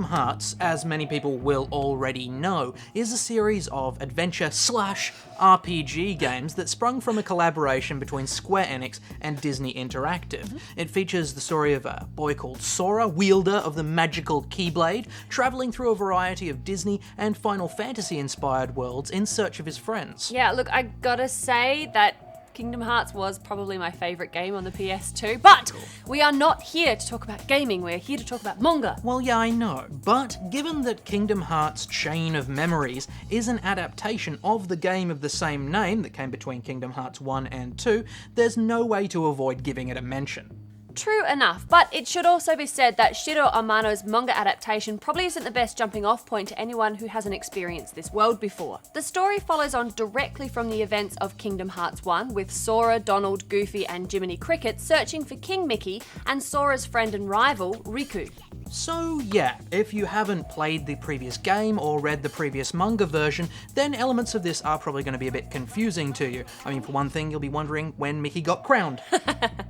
Hearts, as many people will already know, is a series of adventure/RPG games that sprung from a collaboration between Square Enix and Disney Interactive. It features the story of a boy called Sora, wielder of the magical Keyblade, travelling through a variety of Disney and Final Fantasy-inspired worlds in search of his friends. Yeah, look, I gotta say that Kingdom Hearts was probably my favourite game on the PS2, but we are not here to talk about gaming, we're here to talk about manga. Well, yeah, I know, but given that Kingdom Hearts Chain of Memories is an adaptation of the game of the same name that came between Kingdom Hearts 1 and 2, there's no way to avoid giving it a mention. True enough, but it should also be said that Shiro Amano's manga adaptation probably isn't the best jumping off point to anyone who hasn't experienced this world before. The story follows on directly from the events of Kingdom Hearts 1, with Sora, Donald, Goofy and Jiminy Cricket searching for King Mickey and Sora's friend and rival, Riku. So yeah, if you haven't played the previous game or read the previous manga version, then elements of this are probably going to be a bit confusing to you. I mean, for one thing, you'll be wondering when Mickey got crowned.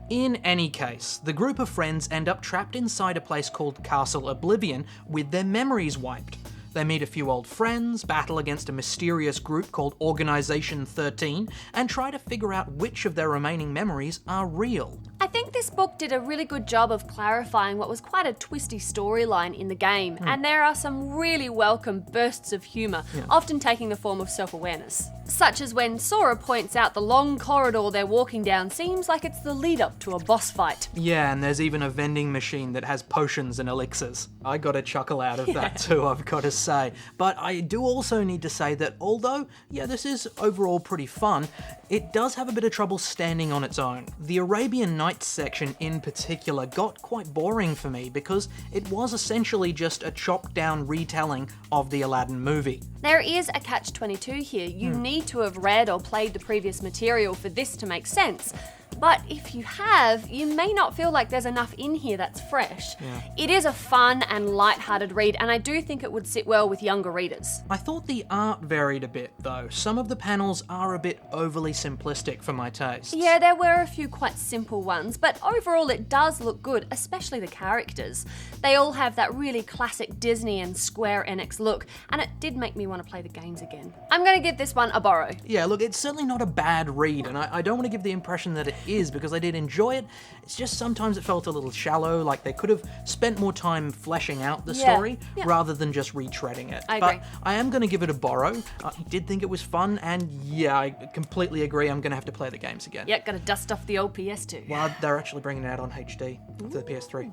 In any case, the group of friends end up trapped inside a place called Castle Oblivion with their memories wiped. They meet a few old friends, battle against a mysterious group called Organization 13, and try to figure out which of their remaining memories are real. I think this book did a really good job of clarifying what was quite a twisty storyline in the game, and there are some really welcome bursts of humour, often taking the form of self-awareness. Such as when Sora points out the long corridor they're walking down seems like it's the lead-up to a boss fight. Yeah, and there's even a vending machine that has potions and elixirs. I got a chuckle out of that too, I've got to say. But I do also need to say that although, yeah, this is overall pretty fun, it does have a bit of trouble standing on its own. The Arabian Nights section in particular got quite boring for me because it was essentially just a chopped down retelling of the Aladdin movie. There is a catch-22 here. You need to have read or played the previous material for this to make sense. But if you have, you may not feel like there's enough in here that's fresh. It is a fun and light-hearted read, and I do think it would sit well with younger readers. I thought the art varied a bit though. Some of the panels are a bit overly simplistic for my taste. Yeah, there were a few quite simple ones, but overall it does look good, especially the characters. They all have that really classic Disney and Square Enix look, and it did make me want to play the games again. I'm going to give this one a borrow. Yeah, look, it's certainly not a bad read, and I don't want to give the impression that it is, because I did enjoy it. It's just sometimes it felt a little shallow, like they could have spent more time fleshing out the story rather than just retreading it. I agree. But I am going to give it a borrow. I did think it was fun, and yeah, I completely agree. I'm going to have to play the games again. Yeah, gotta dust off the old PS2. Well, they're actually bringing it out on HD for the PS3.